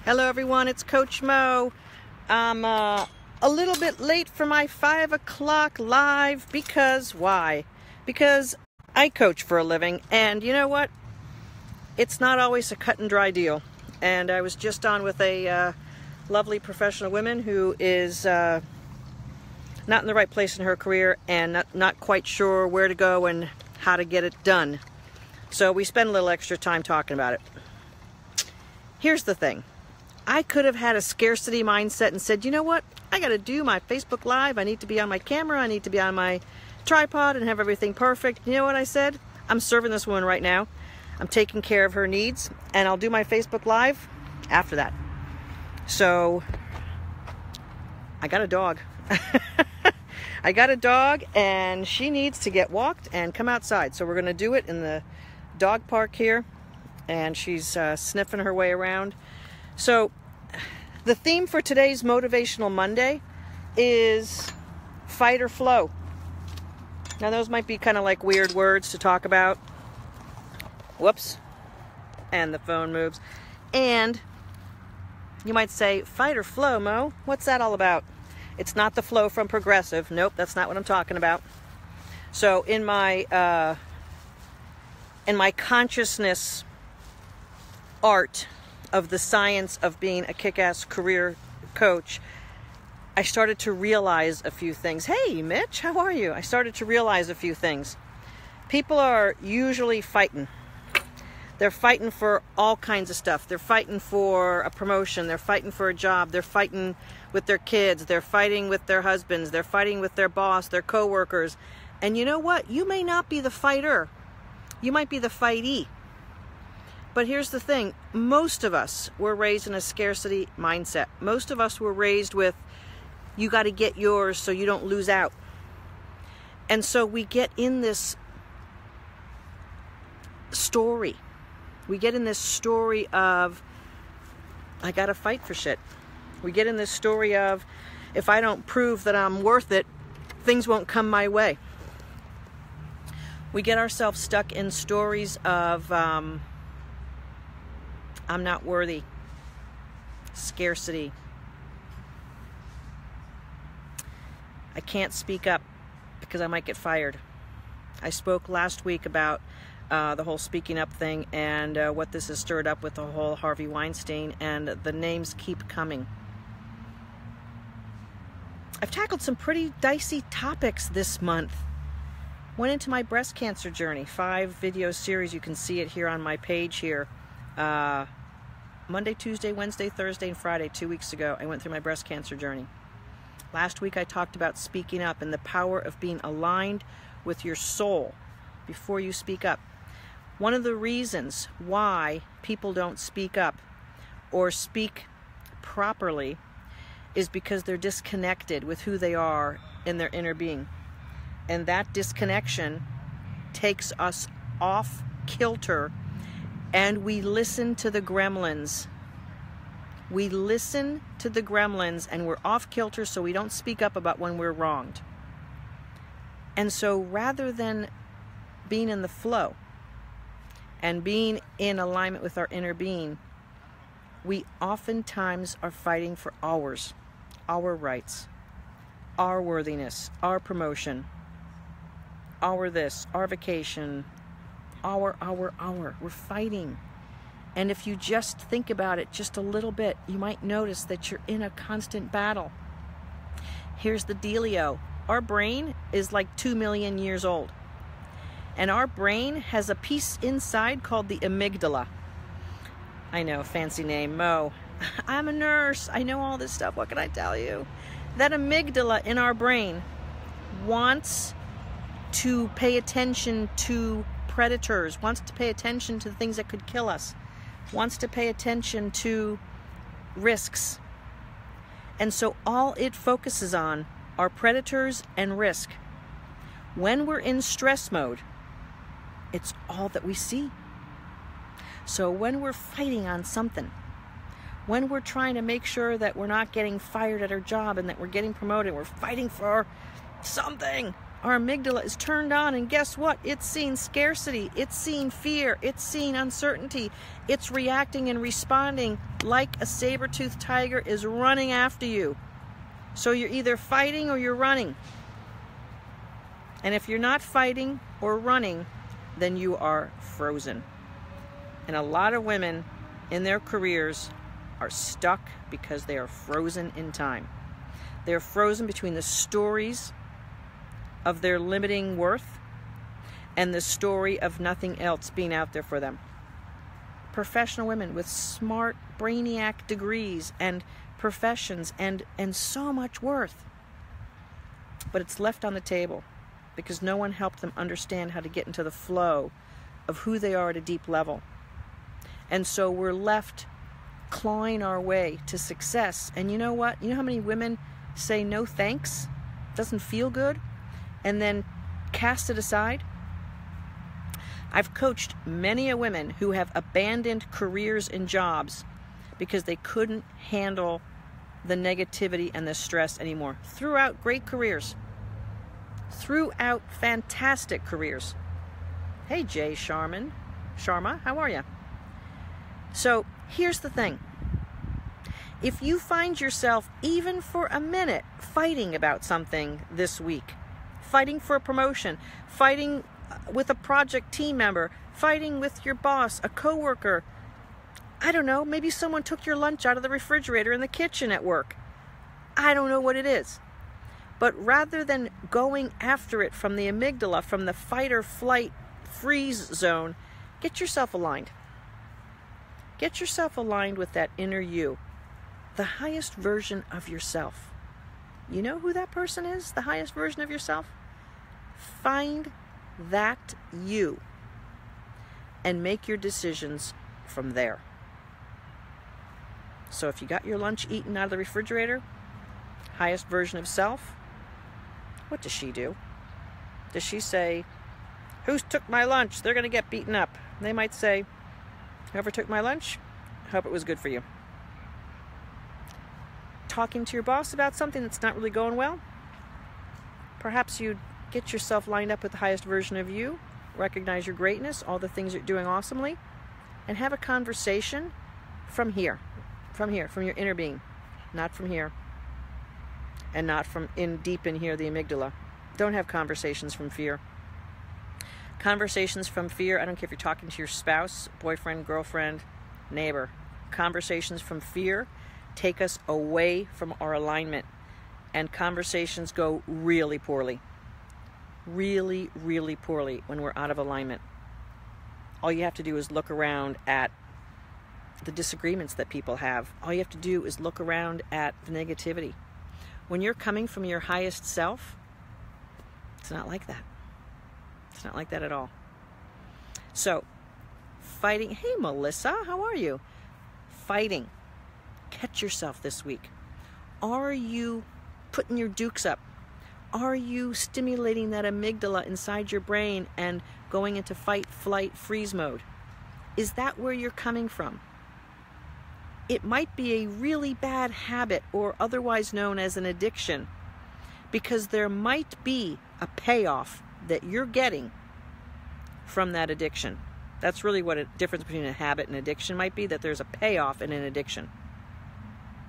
Hello everyone, it's Coach Mo. I'm a little bit late for my 5 o'clock live because why? Because I coach for a living, and you know what? It's not always a cut and dry deal. And I was just on with a lovely professional woman who is not in the right place in her career and not quite sure where to go and how to get it done. So we spent a little extra time talking about it. Here's the thing. I could have had a scarcity mindset and said, you know what? I got to do my Facebook Live. I need to be on my camera. I need to be on my tripod and have everything perfect. You know what I said? I'm serving this woman right now. I'm taking care of her needs, and I'll do my Facebook Live after that. So I got a dog. I got a dog, and she needs to get walked and come outside. So we're going to do it in the dog park here, and she's sniffing her way around. So the theme for today's Motivational Monday is fight or flow. Now those might be kind of like weird words to talk about. Whoops. And the phone moves. And you might say, fight or flow, Mo? What's that all about? It's not the flow from Progressive. Nope, that's not what I'm talking about. So in my consciousness art of the science of being a kick-ass career coach, I started to realize a few things. Hey, Mitch, how are you? I started to realize a few things. People are usually fighting. They're fighting for all kinds of stuff. They're fighting for a promotion. They're fighting for a job. They're fighting with their kids. They're fighting with their husbands. They're fighting with their boss, their coworkers. And you know what? You may not be the fighter. You might be the fightee. But here's the thing. Most of us were raised in a scarcity mindset. Most of us were raised with, you got to get yours so you don't lose out. And so we get in this story. We get in this story of, I got to fight for shit. We get in this story of, if I don't prove that I'm worth it, things won't come my way. We get ourselves stuck in stories of, I'm not worthy, scarcity. I can't speak up because I might get fired. I spoke last week about the whole speaking up thing and what this has stirred up with the whole Harvey Weinstein, and the names keep coming. I've tackled some pretty dicey topics this month. Went into my breast cancer journey, 5 video series. You can see it here on my page here. Monday, Tuesday, Wednesday, Thursday, and Friday, 2 weeks ago, I went through my breast cancer journey. Last week I talked about speaking up and the power of being aligned with your soul before you speak up. One of the reasons why people don't speak up or speak properly is because they're disconnected with who they are in their inner being. And that disconnection takes us off kilter, and we listen to the gremlins. We listen to the gremlins, and we're off kilter, so we don't speak up about when we're wronged. And so rather than being in the flow and being in alignment with our inner being, we oftentimes are fighting for ours, our rights, our worthiness, our promotion, our this, our vacation, our. We're fighting. And if you just think about it just a little bit, you might notice that you're in a constant battle. Here's the dealio. Our brain is like 2 million years old. And our brain has a piece inside called the amygdala. I know, fancy name, Mo. I'm a nurse. I know all this stuff. What can I tell you? That amygdala in our brain wants to pay attention to predators, wants to pay attention to the things that could kill us, wants to pay attention to risks. And so all it focuses on are predators and risk. When we're in stress mode, it's all that we see. So when we're fighting on something, when we're trying to make sure that we're not getting fired at our job and that we're getting promoted, we're fighting for something, Our amygdala is turned on, and guess what? It's seeing scarcity, it's seeing fear, it's seeing uncertainty. It's reacting and responding like a saber-toothed tiger is running after you. So you're either fighting or you're running. And if you're not fighting or running, then you are frozen. And a lot of women in their careers are stuck because they are frozen in time. They're frozen between the stories of their limiting worth and the story of nothing else being out there for them. Professional women with smart brainiac degrees and professions and so much worth. But it's left on the table because no one helped them understand how to get into the flow of who they are at a deep level. And so we're left clawing our way to success. And you know what? You know how many women say no thanks? Doesn't feel good? And then cast it aside? I've coached many a women who have abandoned careers and jobs because they couldn't handle the negativity and the stress anymore. Throughout great careers. Throughout fantastic careers. Hey Jay Sharma, how are you? So here's the thing. If you find yourself even for a minute fighting about something this week, fighting for a promotion, fighting with a project team member, fighting with your boss, a coworker, I don't know, maybe someone took your lunch out of the refrigerator in the kitchen at work. I don't know what it is. But rather than going after it from the amygdala, from the fight or flight freeze zone, get yourself aligned. Get yourself aligned with that inner you, the highest version of yourself. You know who that person is, the highest version of yourself? Find that you and make your decisions from there. So if you got your lunch eaten out of the refrigerator, highest version of self, what does she do? Does she say, who took my lunch? They're going to get beaten up. They might say, whoever took my lunch, hope it was good for you. Talking to your boss about something that's not really going well, perhaps you'd get yourself lined up with the highest version of you, recognize your greatness, all the things you're doing awesomely, and have a conversation from here, from your inner being, not from here, and not from deep in here, the amygdala. Don't have conversations from fear. Conversations from fear, I don't care if you're talking to your spouse, boyfriend, girlfriend, neighbor. Conversations from fear take us away from our alignment, and conversations go really poorly. Really, really poorly when we're out of alignment. All you have to do is look around at the disagreements that people have. All you have to do is look around at the negativity. When you're coming from your highest self, it's not like that. It's not like that at all. So, fighting. Hey, Melissa, how are you? Fighting. Catch yourself this week. Are you putting your dukes up? Are you stimulating that amygdala inside your brain and going into fight, flight, freeze mode? Is that where you're coming from? It might be a really bad habit, or otherwise known as an addiction, because there might be a payoff that you're getting from that addiction. That's really what a difference between a habit and addiction might be, that there's a payoff in an addiction.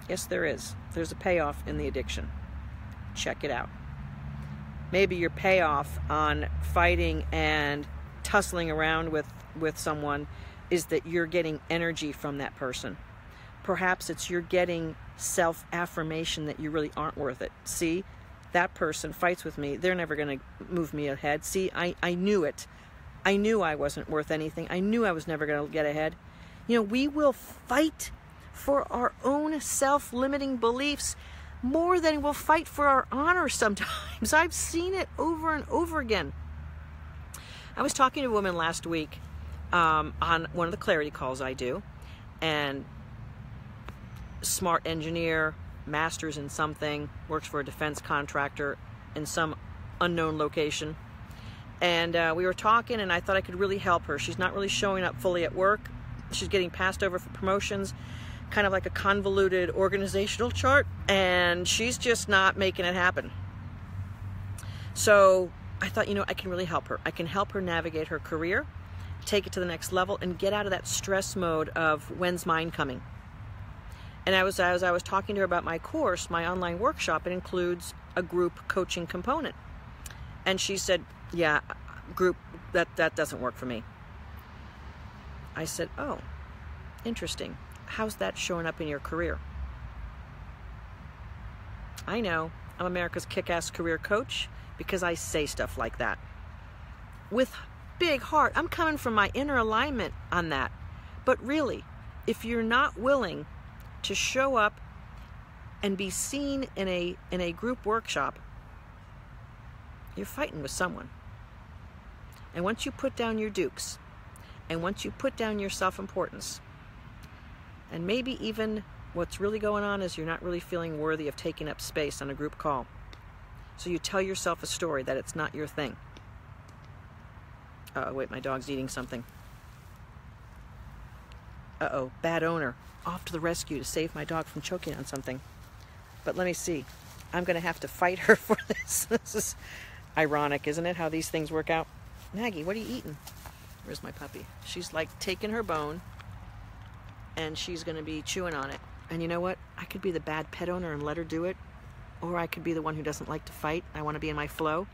Yes, there is. There's a payoff in the addiction. Check it out. Maybe your payoff on fighting and tussling around with someone is that you're getting energy from that person. Perhaps it's you're getting self-affirmation that you really aren't worth it. See, that person fights with me. They're never going to move me ahead. See, I knew it. I knew I wasn't worth anything. I knew I was never going to get ahead. You know, we will fight for our own self-limiting beliefs more than we'll fight for our honor sometimes. I've seen it over and over again. I was talking to a woman last week on one of the clarity calls I do, and smart engineer, master's in something, works for a defense contractor in some unknown location. And we were talking, and I thought I could really help her. She's not really showing up fully at work. She's getting passed over for promotions, kind of like a convoluted organizational chart, and she's just not making it happen. So I thought, I can really help her. I can help her navigate her career, take it to the next level, and get out of that stress mode of when's mine coming. And as I was talking to her about my course, my online workshop, it includes a group coaching component. And she said, yeah, group, that doesn't work for me. I said, oh, interesting. How's that showing up in your career? I know, I'm America's kick-ass career coach because I say stuff like that. With big heart, I'm coming from my inner alignment on that. But really, if you're not willing to show up and be seen in a group workshop, you're fighting with someone. And once you put down your dukes, and once you put down your self-importance, and maybe even what's really going on is you're not really feeling worthy of taking up space on a group call. So you tell yourself a story that it's not your thing. Uh-oh, wait, my dog's eating something. Uh-oh, bad owner. Off to the rescue to save my dog from choking on something. But let me see. I'm going to have to fight her for this. This is ironic, isn't it, how these things work out? Maggie, what are you eating? Where's my puppy? She's like taking her bone and she's going to be chewing on it. And you know what? I could be the bad pet owner and let her do it. Or I could be the one who doesn't like to fight. I want to be in my flow.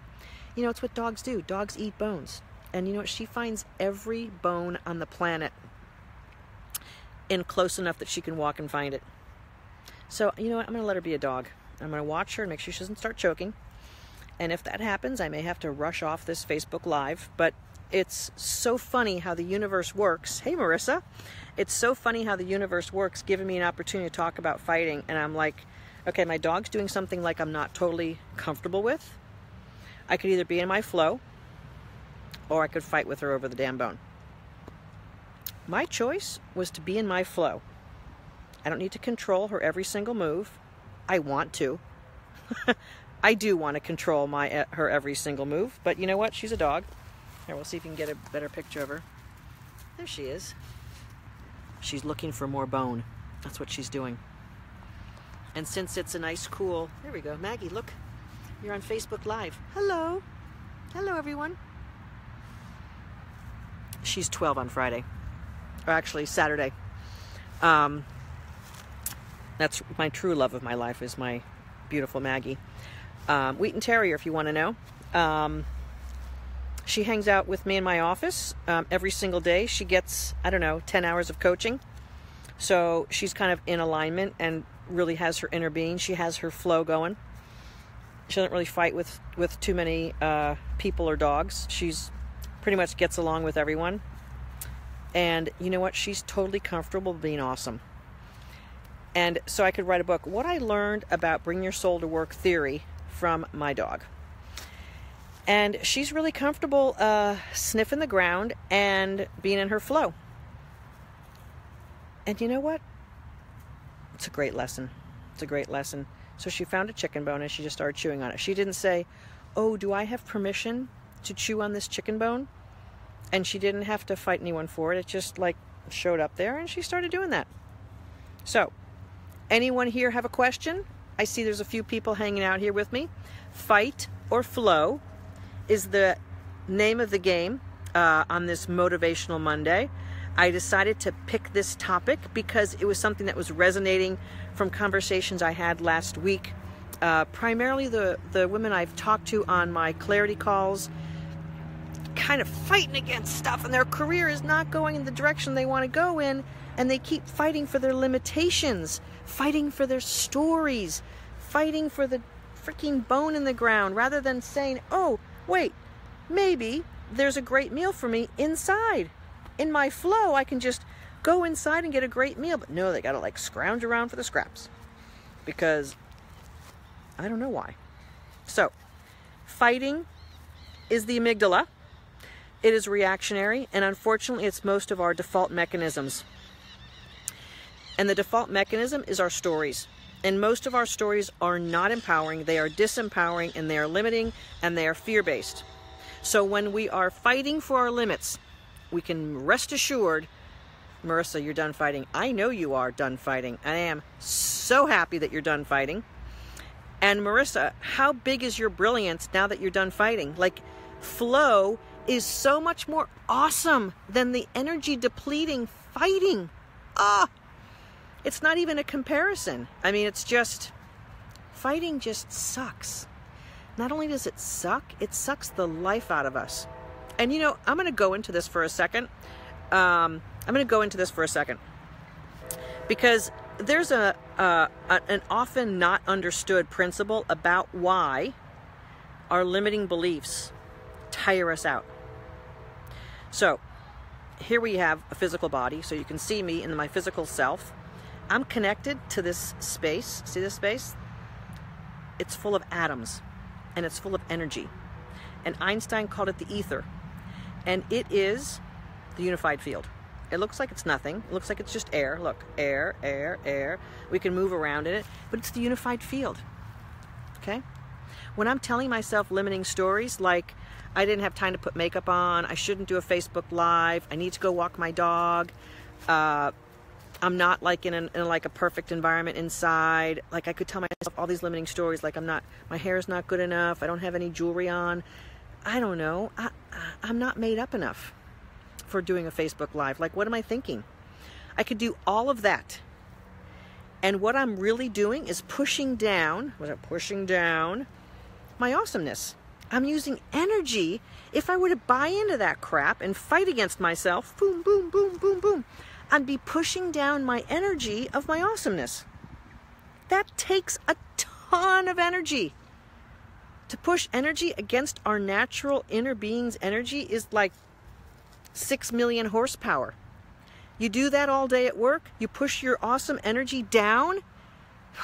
It's what dogs do. Dogs eat bones. And you know what? She finds every bone on the planet in close enough that she can walk and find it. So, you know what? I'm going to let her be a dog. I'm going to watch her and make sure she doesn't start choking. And if that happens, I may have to rush off this Facebook Live. But it's so funny how the universe works. Hey, Marissa. It's so funny how the universe works, giving me an opportunity to talk about fighting. And I'm like, okay, my dog's doing something like I'm not totally comfortable with. I could either be in my flow, or I could fight with her over the damn bone. My choice was to be in my flow. I don't need to control her every single move. I want to. I do want to control her every single move, but you know what? She's a dog. Here, we'll see if you can get a better picture of her. There she is. She's looking for more bone. That's what she's doing. And since it's a nice, cool... There we go. Maggie, look. You're on Facebook Live. Hello. Hello, everyone. She's 12 on Friday. Or actually, Saturday. That's my true love of my life, is my beautiful Maggie. Wheaton Terrier, if you want to know. She hangs out with me in my office every single day. She gets, 10 hours of coaching. So she's kind of in alignment and really has her inner being. She has her flow going. She doesn't really fight with too many people or dogs. She's pretty much gets along with everyone. And you know what? She's totally comfortable being awesome. And so I could write a book. What I learned about Bring Your Soul to Work theory from my dog. And she's really comfortable sniffing the ground and being in her flow. And you know what? It's a great lesson. It's a great lesson. So she found a chicken bone and she just started chewing on it. She didn't say, oh, do I have permission to chew on this chicken bone? And she didn't have to fight anyone for it. It just like showed up there and she started doing that. So, anyone here have a question? I see there's a few people hanging out here with me. Fight or flow is the name of the game on this Motivational Monday. I decided to pick this topic because it was something that was resonating from conversations I had last week. Primarily the women I've talked to on my clarity calls, kind of fighting against stuff, and their career is not going in the direction they want to go in, and they keep fighting for their limitations, fighting for their stories, fighting for the freaking bone in the ground, rather than saying, oh, wait, maybe there's a great meal for me inside. In my flow, I can just go inside and get a great meal. But no, they got to like scrounge around for the scraps. Because I don't know why. So, fighting is the amygdala. It is reactionary, and unfortunately, it's most of our default mechanisms. And the default mechanism is our stories. And most of our stories are not empowering. They are disempowering, and they are limiting, and they are fear-based. So when we are fighting for our limits, we can rest assured, Marissa, you're done fighting. I know you are done fighting. I am so happy that you're done fighting. And Marissa, how big is your brilliance now that you're done fighting? Like, Flow is so much more awesome than the energy depleting fighting. It's not even a comparison. I mean, it's just, fighting just sucks. Not only does it sucks the life out of us. And you know, I'm going to go into this for a second. Because there's an often not understood principle about why our limiting beliefs tire us out. So here we have a physical body, so you can see me in my physical self. I'm connected to this space. See this space? It's full of atoms, and it's full of energy. And Einstein called it the ether. And it is the unified field. It looks like it's nothing. It looks like it's just air. Look, air, air, air. We can move around in it, but it's the unified field. Okay? When I'm telling myself limiting stories like, I didn't have time to put makeup on, I shouldn't do a Facebook Live, I need to go walk my dog, I'm not like in like a perfect environment inside, like I could tell myself all these limiting stories, like my hair's not good enough, I don't have any jewelry on, I don't know, I'm not made up enough for doing a Facebook Live. Like, what am I thinking? I could do all of that. And what I'm really doing is pushing down my awesomeness. I'm using energy. If I were to buy into that crap and fight against myself, boom, boom, boom, boom, boom, I'd be pushing down my energy of my awesomeness. That takes a ton of energy. To push energy against our natural inner being's energy is like 6 million horsepower. You do that all day at work, you push your awesome energy down,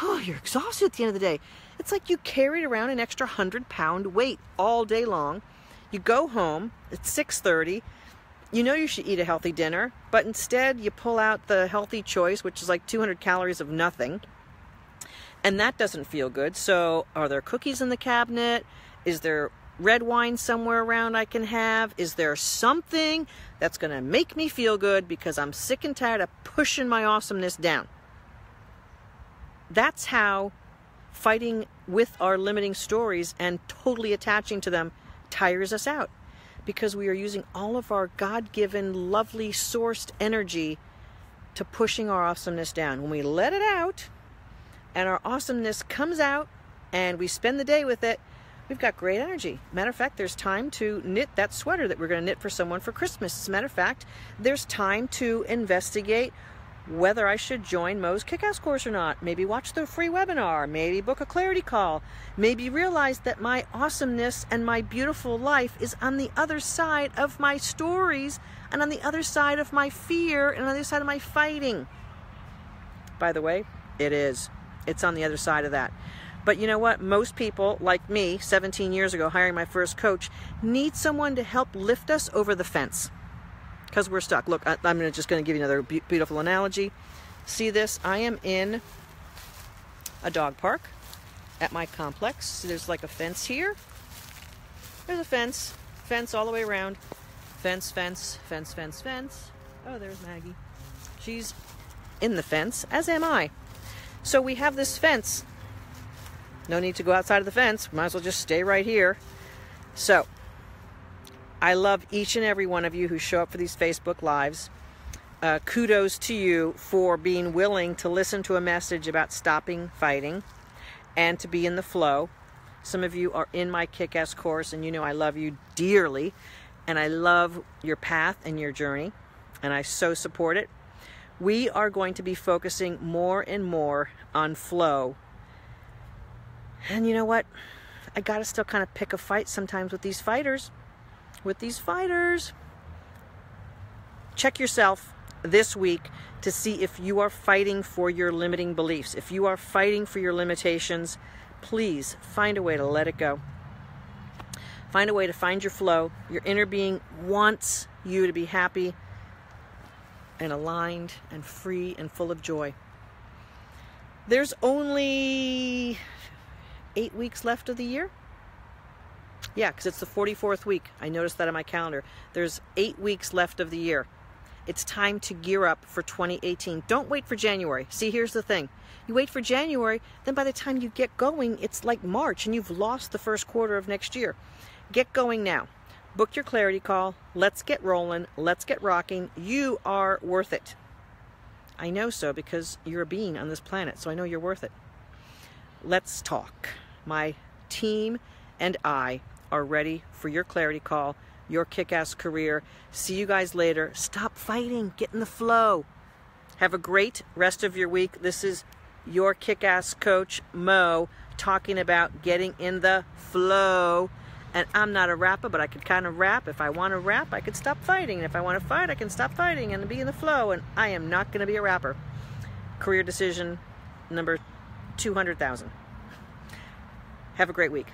you're exhausted at the end of the day. It's like you carried around an extra 100-pound weight all day long. You go home, it's 6:30, you know you should eat a healthy dinner, but instead you pull out the healthy choice, which is like 200 calories of nothing, and that doesn't feel good. So are there cookies in the cabinet? Is there red wine somewhere around I can have? Is there something that's going to make me feel good because I'm sick and tired of pushing my awesomeness down? That's how fighting with our limiting stories and totally attaching to them tires us out, because we are using all of our God-given, lovely, sourced energy to pushing our awesomeness down. When we let it out and our awesomeness comes out and we spend the day with it, we've got great energy. Matter of fact, there's time to knit that sweater that we're going to knit for someone for Christmas. As a matter of fact, there's time to investigate whether I should join Mo's Kick-Ass course or not. Maybe watch the free webinar. Maybe book a clarity call. Maybe realize that my awesomeness and my beautiful life is on the other side of my stories and on the other side of my fear and on the other side of my fighting. By the way, it is. It's on the other side of that. But you know what? Most people, like me, 17 years ago, hiring my first coach, need someone to help lift us over the fence. Because we're stuck. Look, I'm just going to give you another beautiful analogy. See this? I am in a dog park at my complex. So there's like a fence here. There's a fence. Fence all the way around. Fence, fence, fence, fence, fence. Oh, there's Maggie. She's in the fence, as am I. So we have this fence. No need to go outside of the fence. Might as well just stay right here. So I love each and every one of you who show up for these Facebook Lives. Kudos to you for being willing to listen to a message about stopping fighting and to be in the flow. Some of you are in my Kick-Ass course, and you know I love you dearly, and I love your path and your journey, and I so support it. We are going to be focusing more and more on flow. And you know what? I got to still kind of pick a fight sometimes with these fighters. Check yourself this week to see if you are fighting for your limiting beliefs. If you are fighting for your limitations, please find a way to let it go. Find a way to find your flow. Your inner being wants you to be happy and aligned and free and full of joy. There's only 8 weeks left of the year. Yeah, because it's the 44th week. I noticed that on my calendar. There's 8 weeks left of the year. It's time to gear up for 2018. Don't wait for January. See, here's the thing. You wait for January, then by the time you get going, it's like March, and you've lost the first quarter of next year. Get going now. Book your clarity call. Let's get rolling. Let's get rocking. You are worth it. I know so because you're a being on this planet, so I know you're worth it. Let's talk. My team and I are ready for your clarity call, your kick-ass career. See you guys later. Stop fighting. Get in the flow. Have a great rest of your week. This is your kick-ass coach, Mo, talking about getting in the flow. And I'm not a rapper, but I could kind of rap. If I want to rap, I could stop fighting. And if I want to fight, I can stop fighting and be in the flow. And I am not going to be a rapper. Career decision number 200,000. Have a great week.